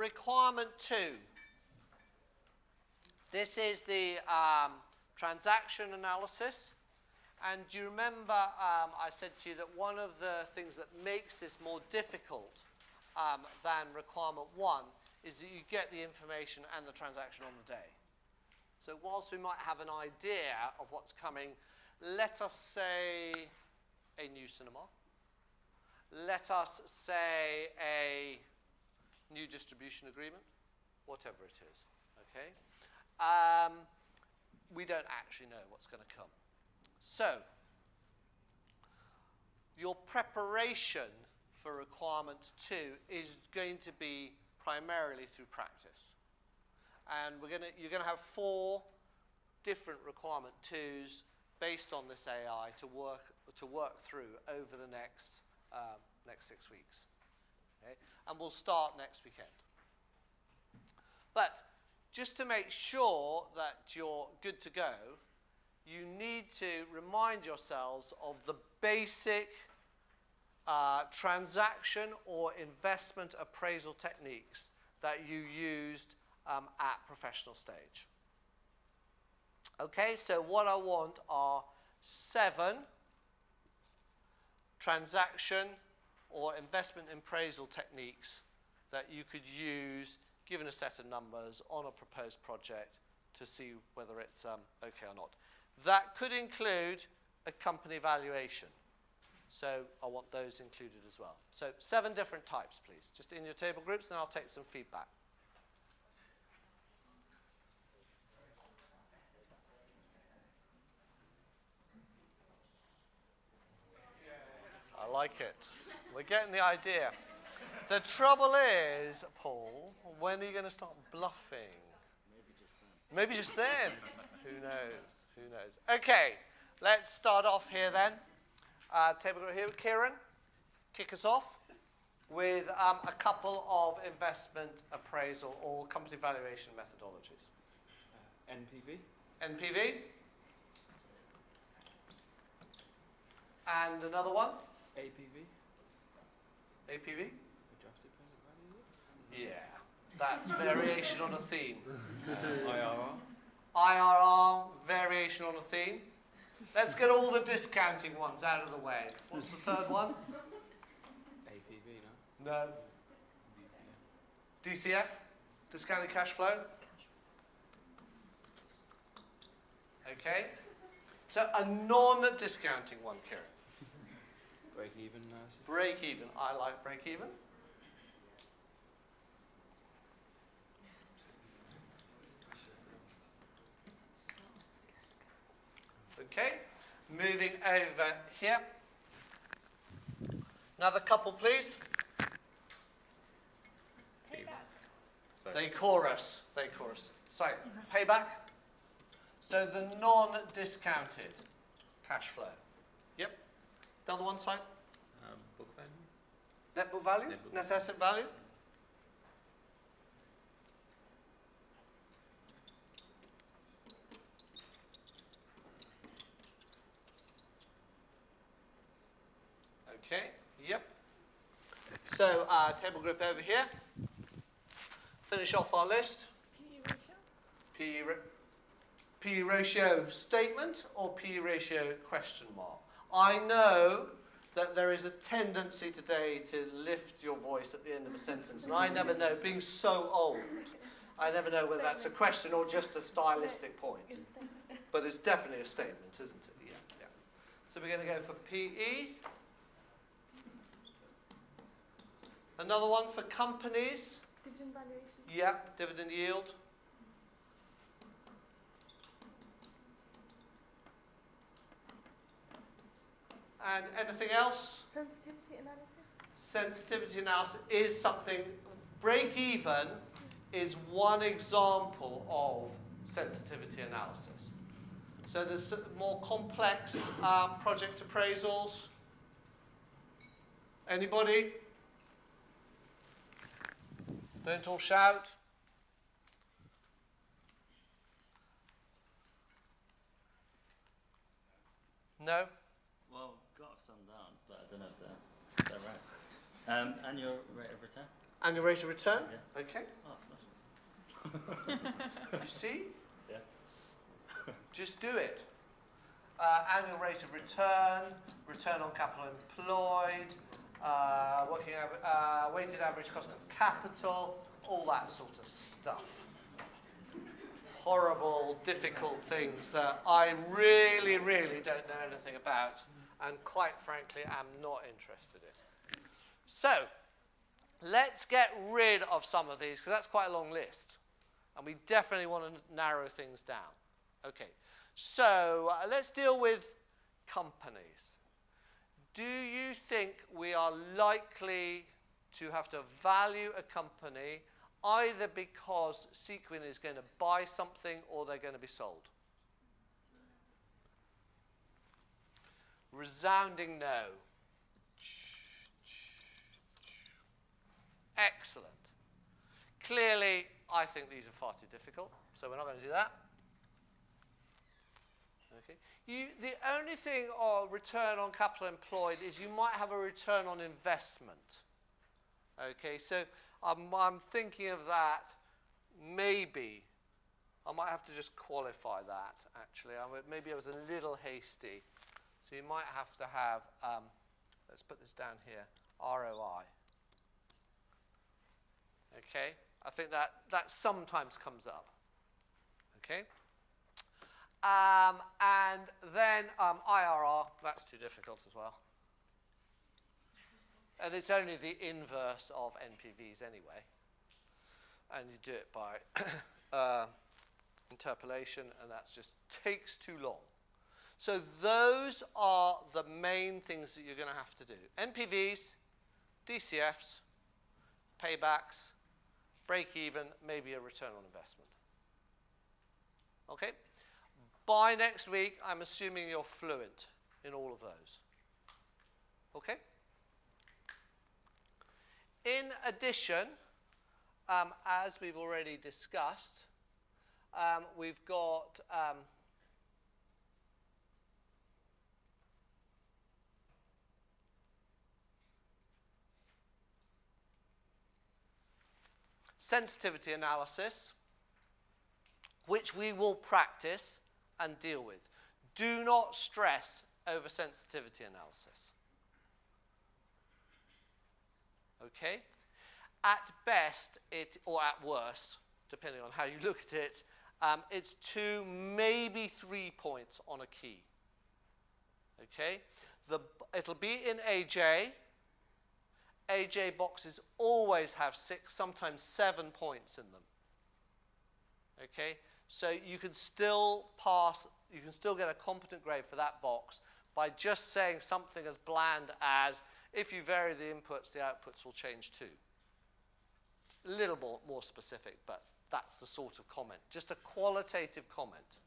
requirement 2. This is the transaction analysis. And do you remember I said to you that one of the things that makes this more difficult than requirement 1 is that you get the information and the transaction on the day. So whilst we might have an idea of what's coming, let us say a new cinema. Let us say a new distribution agreement, whatever it is, okay? We don't actually know what's going to come. So, your preparation for requirement 2 is going to be primarily through practice. And you're going to have 4 different requirement 2s based on this AI to work through over the next 6 weeks. Okay? And we'll start next weekend. But just to make sure that you're good to go, you need to remind yourselves of the basic transaction or investment appraisal techniques that you used at professional stage. Okay, so what I want are 7 transaction or investment appraisal techniques that you could use given a set of numbers on a proposed project to see whether it's okay or not. That could include a company valuation. So I want those included as well. So 7 different types, please. Just in your table groups, and I'll take some feedback. I like it. We're getting the idea. The trouble is, Paul, when are you going to start bluffing? Maybe just then. Who knows? Who knows? Okay, let's start off here then. Table group here. Kieran, kick us off with a couple of investment appraisal or company valuation methodologies. NPV. NPV. And another one? APV. APV? Adjusted present value. Yeah, that's variation on a theme. IRR. IRR, variation on a theme. Let's get all the discounting ones out of the way. What's the third one? APV, no? No. DCF, discounted cash flow. Okay. So a non-discounting one, Kieran. Break even analysis. Break even. I like break even. Okay. Moving over here. Another couple, please. Payback. They chorus. They chorus. So, payback. So the non-discounted cash flow. Yep. The other one side. Book value. Net book value. Net book Net asset value. Okay. Yep. So table group over here. Finish off our list. PE ratio. PE ratio statement or PE ratio question mark. I know that there is a tendency today to lift your voice at the end of a sentence, and I never know, being so old, I never know whether that's a question or just a stylistic point. But it's definitely a statement, isn't it? Yeah, yeah. So we're going to go for PE. Another one for companies. Dividend valuation. Yep, dividend yield. And anything else? Sensitivity analysis. Sensitivity analysis is something, break even is one example of sensitivity analysis. So there's more complex project appraisals. Anybody? Don't all shout. No? Well, got some down, but I don't know if they're right. Annual rate of return. Annual rate of return? Yeah. Okay. Oh, that's nice. You see? Yeah. Just do it. Annual rate of return, return on capital employed, weighted average cost of capital, all that sort of stuff. Horrible, difficult things that I really, really don't know anything about, and quite frankly, am not interested in. So, let's get rid of some of these, because that's quite a long list. And we definitely want to narrow things down. Okay, so let's deal with companies. Do you think we are likely to have to value a company either because Sequin is going to buy something or they're going to be sold? Resounding no. Excellent. Clearly, I think these are far too difficult, so we're not going to do that. Okay. The only thing of return on capital employed is you might have a return on investment. Okay, so I'm thinking of that. Maybe I might have to just qualify that. Actually, maybe I was a little hasty. So you might have to have. Let's put this down here. ROI. Okay, I think that sometimes comes up. Okay. And then IRR, that's too difficult as well. And it's only the inverse of NPVs anyway. And you do it by interpolation, and that just takes too long. So those are the main things that you're going to have to do. NPVs, DCFs, paybacks, break even, maybe a return on investment. Okay? By next week, I'm assuming you're fluent in all of those. Okay? In addition, as we've already discussed, we've got sensitivity analysis, which we will practice and deal with. Do not stress over sensitivity analysis. Okay? At best, or at worst, depending on how you look at it, it's 2, maybe 3 points on a key. Okay? It'll be in AJ. AJ boxes always have 6, sometimes 7 points in them. Okay? So you can still pass, you can still get a competent grade for that box by just saying something as bland as, if you vary the inputs, the outputs will change too. A little more specific, but that's the sort of comment. Just a qualitative comment.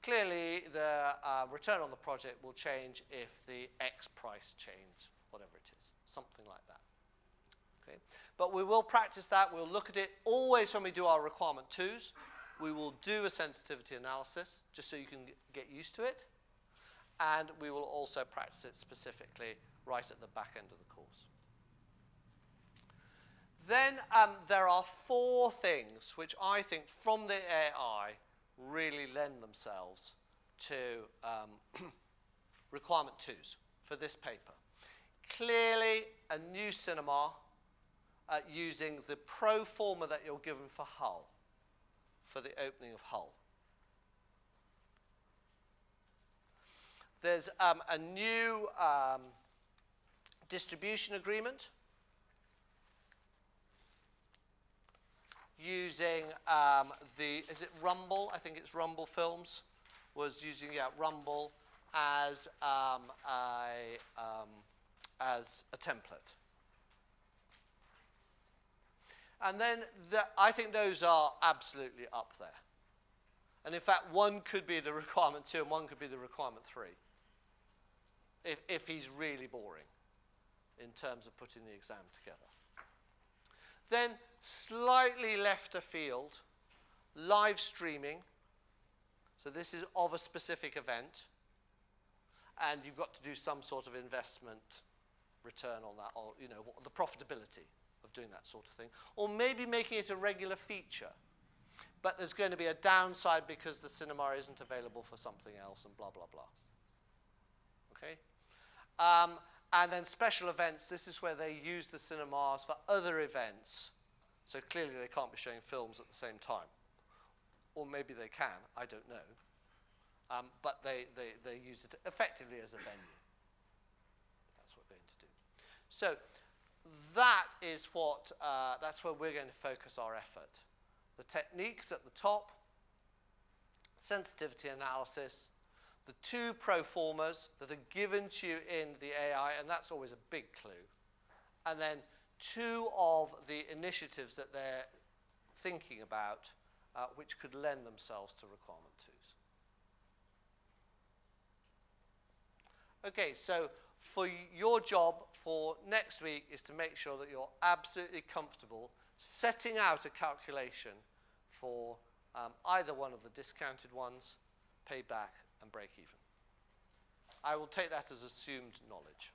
Clearly, the return on the project will change if the X price changes, whatever it is, something like that. Okay? But we will practice that. We'll look at it always when we do our requirement 2s. We will do a sensitivity analysis, just so you can get used to it. And we will also practice it specifically right at the back end of the course. Then there are 4 things which I think from the AI really lend themselves to requirement 2s for this paper. Clearly, a new cinema using the pro forma that you're given for Hull, for the opening of Hull. There's a new distribution agreement using is it Rumble? I think it's Rumble Films was using Rumble as a template. And then I think those are absolutely up there. And in fact, one could be the requirement 2 and one could be the requirement 3. If he's really boring in terms of putting the exam together. Then, slightly left afield, live streaming. So this is of a specific event. And you've got to do some sort of investment return on that, or the profitability of doing that sort of thing. Or maybe making it a regular feature. But there's going to be a downside because the cinema isn't available for something else and blah, blah, blah. Okay? And then special events, this is where they use the cinemas for other events. So clearly they can't be showing films at the same time. Or maybe they can, I don't know. But they use it effectively as a venue. That's what they're going to do. So that is what, that's where we're going to focus our effort. The techniques at the top, sensitivity analysis, the two proformas that are given to you in the AI, and that's always a big clue, and then two of the initiatives that they're thinking about which could lend themselves to requirement twos. Okay, so for your job for next week is to make sure that you're absolutely comfortable setting out a calculation for either one of the discounted ones, payback and break even. I will take that as assumed knowledge.